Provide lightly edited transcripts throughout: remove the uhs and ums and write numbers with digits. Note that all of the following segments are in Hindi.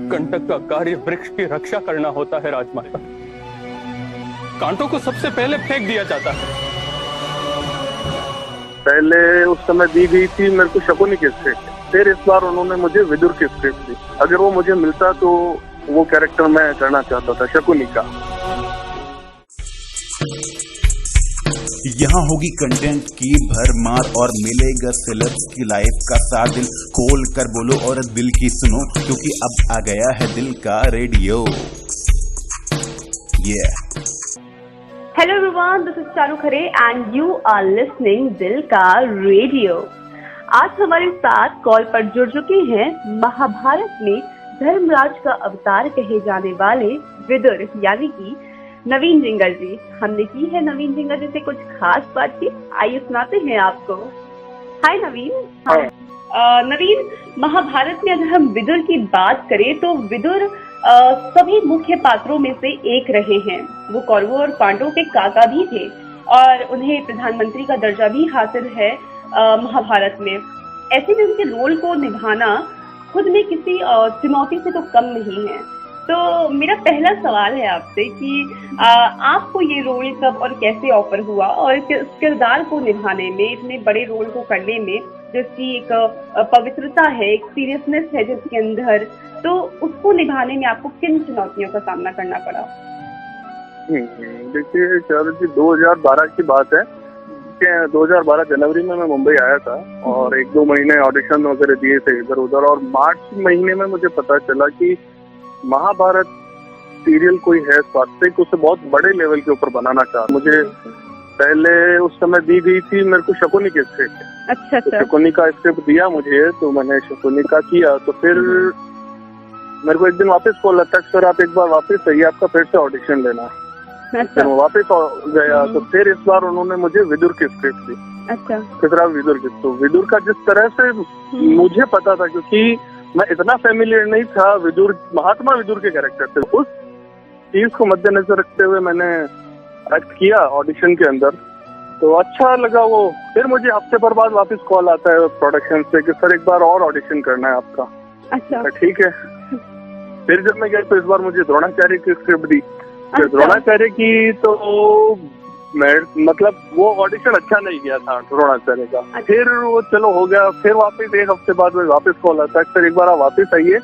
कंटक का कार्य वृक्ष की रक्षा करना होता है राजमाता। कांटों को सबसे पहले फेंक दिया जाता है। पहले उस समय दी गई थी मेरे को शकुनी की स्क्रिप्ट, फिर इस बार उन्होंने मुझे विदुर की स्क्रिप्ट दी। अगर वो मुझे मिलता तो वो कैरेक्टर मैं करना चाहता था, शकुनी का। यहाँ होगी कंटेंट की भरमार और मिलेगा सेलेब्स की लाइफ का साथ। दिल खोल कर बोलो और दिल की सुनो, क्योंकि अब आ गया है दिल का radio. Hello everyone, this is Charu Khare and you are listening दिल का रेडियो। आज हमारे साथ कॉल पर जुड़ चुके हैं महाभारत में धर्मराज का अवतार कहे जाने वाले विदुर यानी कि नवीन जिंगल जी। हमने की है नवीन जिंगल जी से कुछ खास बातचीत, आइए सुनाते हैं आपको। हाय नवीन। नवीन, महाभारत में अगर हम विदुर की बात करें तो विदुर सभी मुख्य पात्रों में से एक रहे हैं। वो कौरवों और पांडवों के काका भी थे और उन्हें प्रधानमंत्री का दर्जा भी हासिल है महाभारत में। ऐसे में उनके रोल को निभाना खुद में किसी चुनौती से तो कम नहीं है। तो मेरा पहला सवाल है आपसे कि आपको ये रोल कब और कैसे ऑफर हुआ, और इस किरदार को निभाने में, इतने बड़े रोल को करने में जिसकी एक पवित्रता है, एक सीरियसनेस है जिसके अंदर, तो उसको निभाने में आपको किन चुनौतियों का सामना करना पड़ा? देखिए चारू जी, 2012 की बात है। 2012 जनवरी में मैं मुंबई आया था और 1-2 महीने ऑडिशन वगैरह दिए थे इधर उधर, और मार्च महीने में मुझे पता चला कि महाभारत सीरियल कोई है स्वास्थ्यिक, उसे बहुत बड़े लेवल के ऊपर बनाना चाहता। मुझे पहले उस समय दी गई थी मेरे को शकुनी की स्क्रिप्ट। अच्छा। तो शकुनी का स्क्रिप्ट दिया मुझे, तो मैंने शकुनी का किया। तो फिर मेरे को एक दिन वापस कॉल आता है, सर आप एक बार वापस आइए, आपका फिर से ऑडिशन लेना है। फिर मैं वापस गया, तो फिर इस बार उन्होंने मुझे विदुर की स्क्रिप्ट दी। अच्छा। कितना विदुर की, तो विदुर का जिस तरह से मुझे पता था, क्योंकि मैं इतना फेमिलियर नहीं था विदुर, महात्मा विदुर के कैरेक्टर से, उस चीज को मद्देनजर रखते हुए मैंने एक्ट किया ऑडिशन के अंदर। तो अच्छा लगा वो। फिर मुझे हफ्ते भर बाद वापस कॉल आता है प्रोडक्शन से कि सर एक बार और ऑडिशन करना है आपका। अच्छा। ठीक है। फिर जब मैं गया तो इस बार मुझे द्रोणाचार्य की स्क्रिप्ट दी। द्रोणाचार्य की तो मतलब वो ऑडिशन अच्छा नहीं गया था द्रोणाचार्य का। फिर वो चलो हो गया। फिर वापस 1 हफ्ते बाद में वापस कॉल आता है, सर एक बार आप वापस आइए,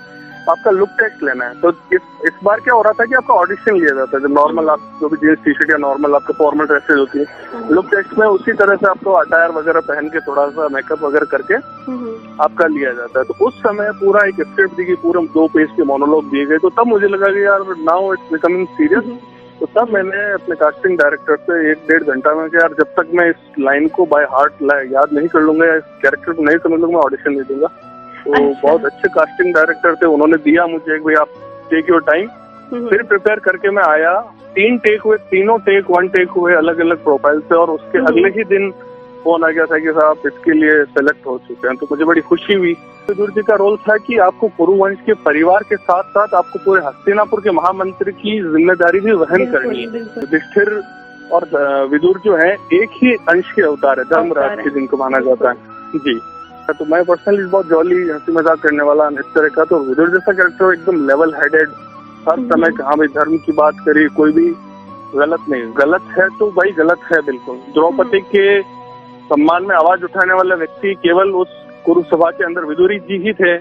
आपका लुक टेस्ट लेना है। तो इस बार क्या हो रहा था कि आपका ऑडिशन लिया जाता है, जब नॉर्मल आप जो भी जीन्स टी शर्ट या नॉर्मल आपका फॉर्मल ड्रेसेज होती है, लुक टेस्ट में उसी तरह से आपको अटायर वगैरह पहन के थोड़ा सा मेकअप वगैरह करके आपका लिया जाता है। तो उस समय पूरा एक स्क्रिप्ट दी गई, पूरे 2 पेज के मोनोलॉग दिए गए। तो तब मुझे लगा कि यार नाउ इट्स बिकमिंग सीरियस। तो तब मैंने अपने कास्टिंग डायरेक्टर से 1-1.5 घंटा में कि यार जब तक मैं इस लाइन को बाय हार्ट याद नहीं कर लूंगा या इस कैरेक्टर को नहीं समझ लूंगा, मैं ऑडिशन नहीं दूंगा। तो बहुत अच्छे कास्टिंग डायरेक्टर थे, उन्होंने दिया मुझे भाई आप टेक योर टाइम। फिर प्रिपेयर करके मैं आया। 3 टेक हुए, तीनों टेक 1 टेक हुए अलग अलग प्रोफाइल से, और उसके अगले ही दिन फोन आ गया था कि साहब इसके लिए सेलेक्ट हो चुके हैं। तो मुझे बड़ी खुशी हुई। विदुर जी का रोल था कि आपको कुरुवंश के परिवार के साथ साथ आपको पूरे हस्तिनापुर के महामंत्री की जिम्मेदारी भी वहन करनी है। युधिष्ठिर और विदुर जो है एक ही अंश के अवतार है, धर्मराज के जिनको माना जाता है जी। तो मैं पर्सनली बहुत जॉली, हंसी मजाक करने वाला इस तरह का। तो विदुर जैसा कैरेक्टर एकदम लेवल हेडेड, हर समय कहाँ भी धर्म की बात करी, कोई भी गलत नहीं, गलत है तो भाई गलत है बिल्कुल। द्रौपदी के सम्मान में आवाज उठाने वाला व्यक्ति केवल उस कुरुसभा के अंदर विदुरी जी ही थे।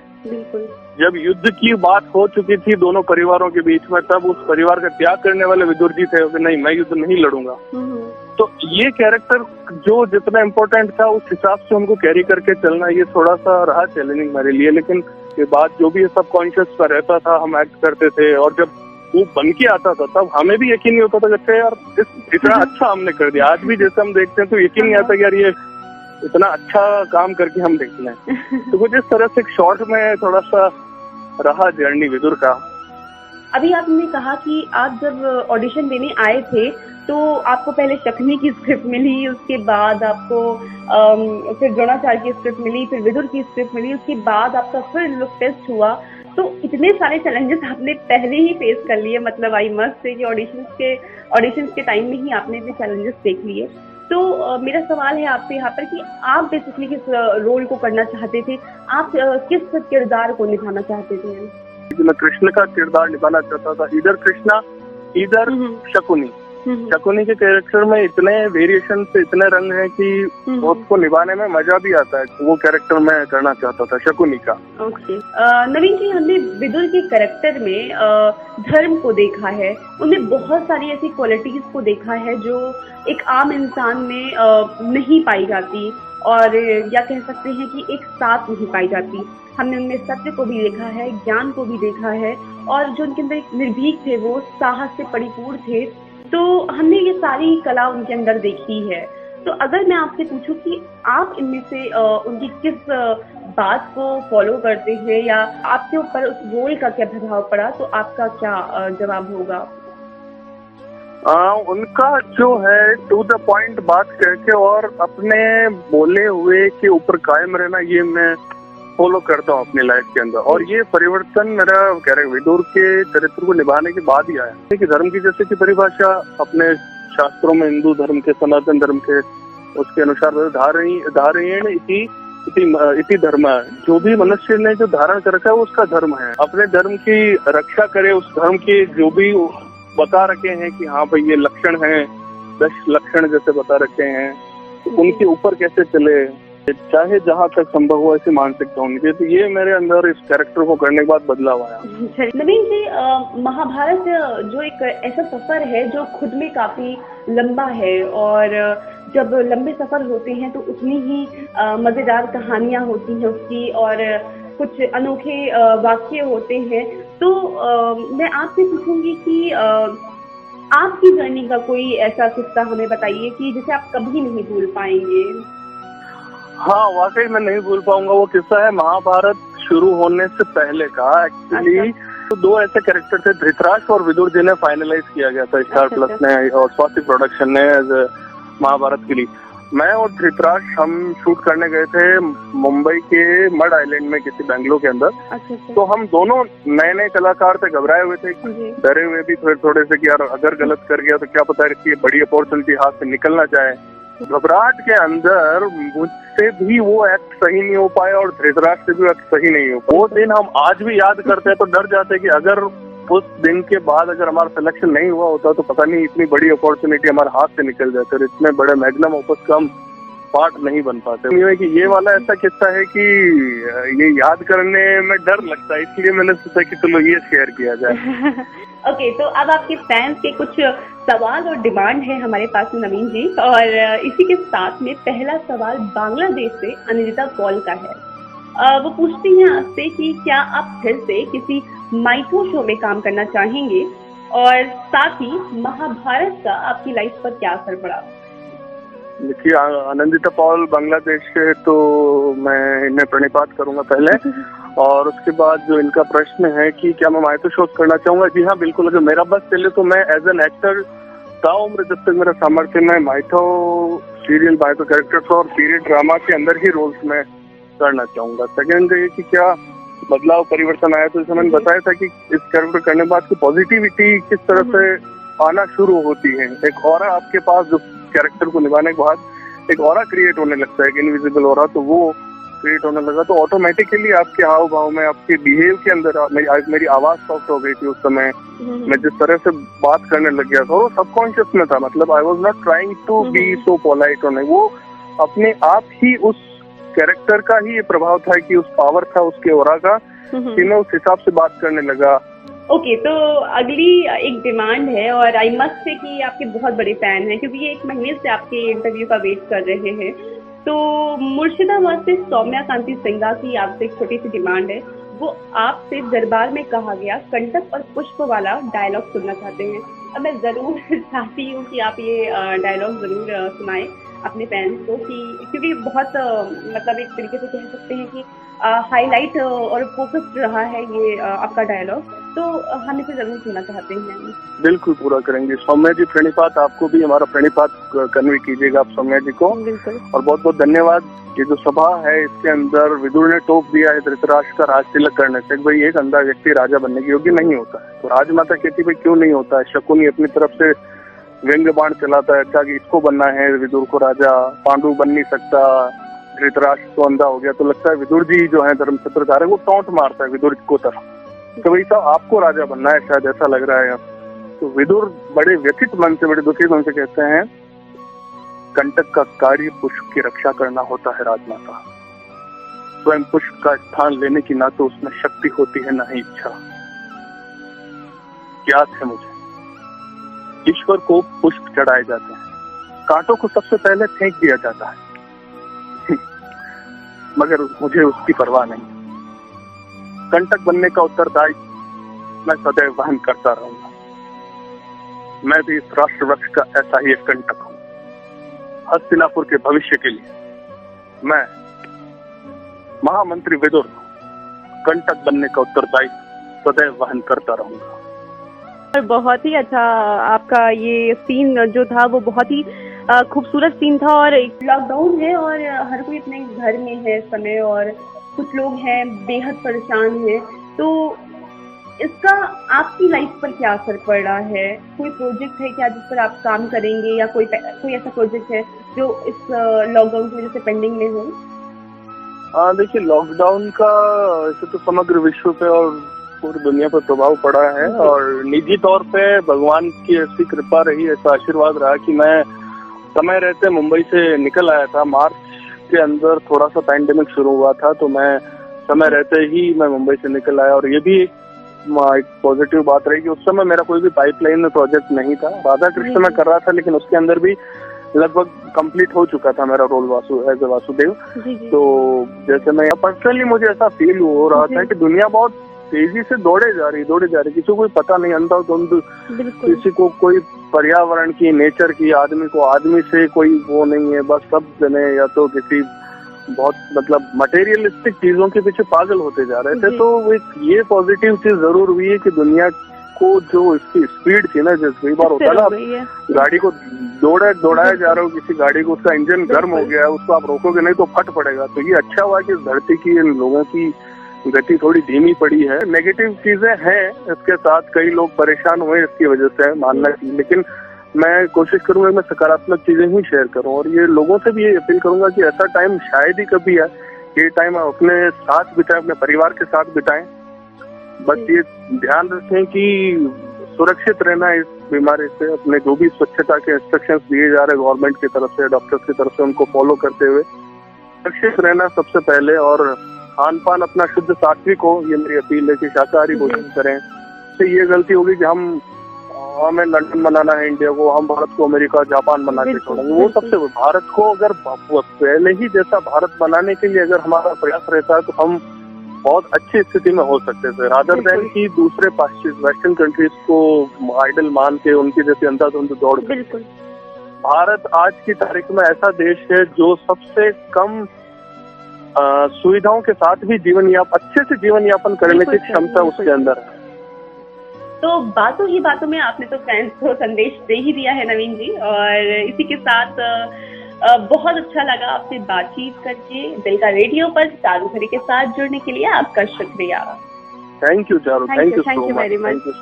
जब युद्ध की बात हो चुकी थी दोनों परिवारों के बीच में, तब उस परिवार का त्याग करने वाले विदुर जी थे कि नहीं मैं युद्ध नहीं लड़ूंगा। तो ये कैरेक्टर जो जितना इम्पोर्टेंट था उस हिसाब से उनको कैरी करके चलना, ये थोड़ा सा रहा चैलेंजिंग मेरे लिए। लेकिन ये बात जो भी सबकॉन्शियस पर रहता था, हम एक्ट करते थे, और जब वो बन के आता था तब हमें भी यकीन नहीं होता था कि अच्छा यार इतना अच्छा हमने कर दिया। आज भी जैसे हम देखते हैं तो यकीन नहीं आता कि यार ये इतना अच्छा काम करके हम देख लें। तो कुछ इस तरह से एक शॉर्ट में थोड़ा सा रहा जर्नी विदुर का। अभी आपने कहा कि आप जब ऑडिशन देने आए थे तो आपको पहले शकुनी की स्क्रिप्ट मिली, उसके बाद आपको फिर द्रोणाचार्य की स्क्रिप्ट मिली, फिर विदुर की स्क्रिप्ट मिली, उसके बाद आपका फिर लुक टेस्ट हुआ। तो इतने सारे चैलेंजेस आपने पहले ही फेस कर लिए, मतलब आई मस्ट से कि ऑडिशंस के टाइम में ही आपने इतने चैलेंजेस देख लिए। तो मेरा सवाल है आपसे यहाँ पर कि आप बेसिकली किस रोल को करना चाहते थे, आप किस किरदार को निभाना चाहते थे? मैं कृष्ण का किरदार निभाना चाहता था, इधर कृष्णा इधर शकुनी। शकुनी के कैरेक्टर में इतने वेरिएशन से इतने रंग हैं कि उसको निभाने में मजा भी आता है। वो कैरेक्टर मैं करना चाहता था शकुनी का। ओके नवीन जी, हमने विदुर के कैरेक्टर में धर्म को देखा है, उनमें बहुत सारी ऐसी क्वालिटीज को देखा है जो एक आम इंसान में नहीं पाई जाती, और या कह सकते हैं कि एक साथ नहीं पाई जाती। हमने उनमें सत्य को भी देखा है, ज्ञान को भी देखा है, और जो उनके अंदर एक निर्भीक थे, वो साहस से परिपूर्ण थे। तो हमने ये सारी कला उनके अंदर देखी है। तो अगर मैं आपसे पूछूं कि आप इनमें से उनकी किस बात को फॉलो करते हैं, या आपके ऊपर उस रोल का क्या प्रभाव पड़ा, तो आपका क्या जवाब होगा? उनका जो है टू द पॉइंट बात करके और अपने बोले हुए के ऊपर कायम रहना, ये मैं फॉलो करता हूँ अपनी लाइफ के अंदर। और ये परिवर्तन मेरा विदुर के चरित्र को निभाने के बाद ही आया कि धर्म की जैसे की परिभाषा अपने शास्त्रों में हिंदू धर्म के, सनातन धर्म के, उसके अनुसार धारेण इति धर्म, जो भी मनुष्य ने जो धारण कर रखा है वो उसका धर्म है। अपने धर्म की रक्षा करे, उस धर्म के जो भी बता रखे हैं कि हाँ भाई ये लक्षण हैं, 10 लक्षण जैसे बता रखे हैं, तो उनके ऊपर कैसे चले, चाहे जहाँ तक संभव हो ऐसी मानसिकता होनी चाहिए। तो ये मेरे अंदर इस कैरेक्टर को करने के बाद बदलाव आया। नवीन जी, महाभारत जो एक ऐसा सफर है जो खुद में काफी लंबा है, और जब लंबे सफर होते हैं तो उतनी ही मजेदार कहानियां होती हैं उसकी, और कुछ अनोखे वाक्य होते हैं। तो मैं आपसे पूछूंगी कि आपकी जर्नी का कोई ऐसा किस्सा हमें बताइए कि जिसे आप कभी नहीं भूल पाएंगे। हाँ, वाकई मैं नहीं भूल पाऊंगा। वो किस्सा है महाभारत शुरू होने से पहले का। एक्चुअली तो 2 ऐसे कैरेक्टर थे, धृतराष्ट्र और विदुर, जिन्हें फाइनलाइज किया गया था स्टार प्लस ने और स्वाति प्रोडक्शन ने एज महाभारत के लिए। मैं और धृतराष्ट्र हम शूट करने गए थे मुंबई के मड आइलैंड में, किसी बेंगलोर के अंदर। तो हम दोनों नए नए कलाकार थे, घबराए हुए थे, डरे हुए भी थोड़े से कि यार अगर गलत कर गया तो क्या पता है कि बड़ी अपॉर्चुनिटी हाथ से निकलना चाहे। घबराहट के अंदर मुझसे भी वो एक्ट सही नहीं हो पाया और धृतराष्ट्र से भी एक्ट सही नहीं हो पाया। वो दिन हम आज भी याद करते हैं तो डर जाते हैं कि अगर उस दिन के बाद अगर हमारा सिलेक्शन नहीं हुआ होता तो पता नहीं इतनी बड़ी अपॉर्चुनिटी हमारे हाथ से निकल जाती और इतने बड़े मैग्नम ओपस का हम पार्ट नहीं बन पाते। कि ये वाला ऐसा किस्सा है कि ये याद करने में डर लगता है, इसलिए मैंने सोचा कि चलो ये शेयर किया जाए। ओके, तो अब आपके फैंस के कुछ सवाल और डिमांड है हमारे पास में नवीन जी, और इसी के साथ में पहला सवाल बांग्लादेश से अनिंदिता पॉल का है। वो पूछती हैं आपसे कि क्या आप फिर से किसी माइथो शो में काम करना चाहेंगे, और साथ ही महाभारत का आपकी लाइफ पर क्या असर पड़ा? देखिए, अनिंदिता पॉल बांग्लादेश से तो मैं इन्हें प्रणिपात करूंगा पहले, और उसके बाद जो इनका प्रश्न है कि क्या मैं माइथो शो करना चाहूंगा, जी हाँ बिल्कुल। अगर मेरा बस चले तो मैं एज एन एक्टर ताउम्र जब तक मेरा सामर्थ्य में माइथो सीरियल, माइथो कैरेक्टर्स और पीरियड ड्रामा के अंदर ही रोल्स में करना चाहूंगा। सेकेंड ये कि क्या बदलाव परिवर्तन आया, तो जैसे मैंने बताया था कि इस कैरेक्टर करने के बाद की पॉजिटिविटी किस तरह से आना शुरू होती है। एक ऑरा आपके पास जो कैरेक्टर को निभाने के बाद एक ऑरा क्रिएट होने लगता है, एक इनविजिबल ऑरा, तो वो क्रिएट होने लगा तो ऑटोमेटिकली आपके हाव भाव में, आपके बिहेव के अंदर मेरी आवाज सॉफ्ट हो गई थी उस समय। मैं जिस तरह से बात करने लग गया था और वो सबकॉन्शियस में था, मतलब I was not trying to be so polite और नहीं, वो अपने आप ही उस कैरेक्टर का ही ये प्रभाव था कि उस पावर था उसके ऑरा का कि मैं उस हिसाब से बात करने लगा। ओके, तो अगली एक डिमांड है, और आई मस्ट से कि आपके बहुत बड़े फैन हैं, क्योंकि ये 1 महीने से आपके इंटरव्यू का वेट कर रहे हैं। तो मुर्शिदाबाद से सौम्या कांति सिंघा की आपसे एक छोटी सी डिमांड है। वो आपसे दरबार में कहा गया कंटक और पुष्प वाला डायलॉग सुनना चाहते हैं। अब मैं जरूर चाहती हूँ कि आप ये डायलॉग जरूर सुनाएं अपने फैंस को, कि क्योंकि बहुत मतलब एक तरीके से कह सकते हैं कि हाईलाइट और फोकस्ड रहा है ये आपका डायलॉग, तो हम इसे जरूर सुनना चाहते हैं। बिल्कुल पूरा करेंगे। सौम्या जी, प्रणिपात आपको भी, हमारा प्रणिपात कन्वे कीजिएगा आप सौम्या जी को। बिल्कुल। और बहुत बहुत धन्यवाद। ये जो सभा है इसके अंदर विदुर ने टोक दिया है धृतराष्ट्र का राज तिलक करने से, भाई एक अंधा व्यक्ति राजा बनने के योग्य नहीं होता है। तो राजमाता कहती भाई क्यों नहीं होता है, शकुनी अपनी तरफ से व्यंग्य बाण चलाता है, अच्छा कि इसको बनना है विदुर को राजा, पांडु बन नहीं सकता, धृतराष्ट्र तो अंधा हो गया। तो लगता है विदुर जी जो है धर्मक्षेत्रधारक, वो टॉन्ट मारता है विदुर को तरफ तो वही साहब आपको राजा बनना है, शायद ऐसा लग रहा है। तो विदुर बड़े व्यथित मन से, बड़े दुखी मन से कहते हैं, कंटक का कार्य पुष्प की रक्षा करना होता है राजमाता। स्वयं पुष्प का स्थान लेने की ना तो उसमें शक्ति होती है ना ही इच्छा। ज्ञात है मुझे, ईश्वर को पुष्प चढ़ाए जाते हैं, कांटों को सबसे पहले फेंक दिया जाता है मगर मुझे उसकी परवाह नहीं। कंटक बनने का उत्तरदायित्व मैं सदैव वहन करता रहूंगा। मैं भी इस राष्ट्र वृक्ष का ऐसा ही एक कंटक हूँ। हस्तिनापुर के भविष्य के लिए मैं महामंत्री विदुर कंटक बनने का उत्तरदायित्व सदैव वहन करता रहूंगा। बहुत ही अच्छा आपका ये सीन जो था वो बहुत ही खूबसूरत सीन था। और लॉकडाउन है और हर कोई अपने घर में है इस समय, और कुछ लोग हैं बेहद परेशान हैं। तो इसका आपकी लाइफ पर क्या असर पड़ रहा है? कोई प्रोजेक्ट है क्या जिस पर आप काम करेंगे, या कोई ऐसा प्रोजेक्ट है जो इस लॉकडाउन की वजह से पेंडिंग में हो? देखिए, लॉकडाउन का ऐसे तो समग्र विश्व पे और पूरी दुनिया पर प्रभाव पड़ा है, और निजी तौर पे भगवान की ऐसी कृपा रही, ऐसा आशीर्वाद रहा कि मैं समय रहते मुंबई से निकल आया था। मार्च के अंदर थोड़ा सा पैंडेमिक शुरू हुआ था, तो मैं समय रहते ही मैं मुंबई से निकल आया। और ये भी एक पॉजिटिव बात रही कि उस समय मेरा कोई भी पाइपलाइन में प्रोजेक्ट नहीं था। राधा कृष्ण में कर रहा था, लेकिन उसके अंदर भी लगभग कंप्लीट हो चुका था मेरा रोल एज ए वासुदेव। तो जैसे मैं पर्सनली मुझे ऐसा फील हो रहा था कि दुनिया बहुत तेजी से दौड़े जा रही, किसी को कोई पता नहीं, अंधाधुंध, किसी को कोई पर्यावरण की, नेचर की, आदमी को आदमी से कोई वो नहीं है। बस सब जने या तो किसी बहुत मतलब मटेरियलिस्टिक चीजों के पीछे पागल होते जा रहे थे। तो एक ये पॉजिटिव चीज जरूर हुई है कि दुनिया को जो इसकी स्पीड थी ना, जैसे कई बार होता है ना, गाड़ी को दौड़ाया जा रहा हो, किसी गाड़ी को उसका इंजन गर्म हो गया है, उसको आप रोकोगे नहीं तो फट पड़ेगा। तो ये अच्छा हुआ कि इस धरती की, इन लोगों की गति थोड़ी धीमी पड़ी है। नेगेटिव चीजें हैं इसके साथ, कई लोग परेशान हुए इसकी वजह से, मानना चाहिए, लेकिन मैं कोशिश करूंगा मैं सकारात्मक चीजें ही शेयर करूं। और ये लोगों से भी ये अपील करूंगा कि ऐसा टाइम शायद ही कभी है, ये टाइम आप अपने साथ बिताएं, अपने परिवार के साथ बिताएं। बस ये ध्यान रखें कि सुरक्षित रहना इस बीमारी से, अपने जो भी स्वच्छता के इंस्ट्रक्शंस दिए जा रहे गवर्नमेंट की तरफ से, डॉक्टर्स की तरफ से, उनको फॉलो करते हुए सुरक्षित रहना सबसे पहले। और खान पान अपना शुद्ध सात्विक हो, ये मेरी अपील है कि शाकाहारी भोजन करें। तो ये गलती होगी कि हमें लंदन बनाना है इंडिया को, हम भारत को अमेरिका, जापान बना के छोड़ेंगे। वो सबसे भारत को अगर पहले ही जैसा भारत बनाने के लिए अगर हमारा प्रयास रहता है तो हम बहुत अच्छी स्थिति में हो सकते थे, रादर देन कि दूसरे पाश्चात्य वेस्टर्न कंट्रीज को आइडल मान के उनकी जैसे अंधाधुंध दौड़। बिल्कुल, भारत आज की तारीख में ऐसा देश है जो सबसे कम सुविधाओं के साथ भी अच्छे से जीवन यापन करने की क्षमता उसके अंदर है। तो बातों ही बातों में आपने तो फैंस को संदेश दे ही दिया है नवीन जी। और इसी के साथ बहुत अच्छा लगा आपसे बातचीत करके। दिल का रेडियो पर चारू खरे के साथ जुड़ने के लिए आपका शुक्रिया। Thank you Charu, thank you very much.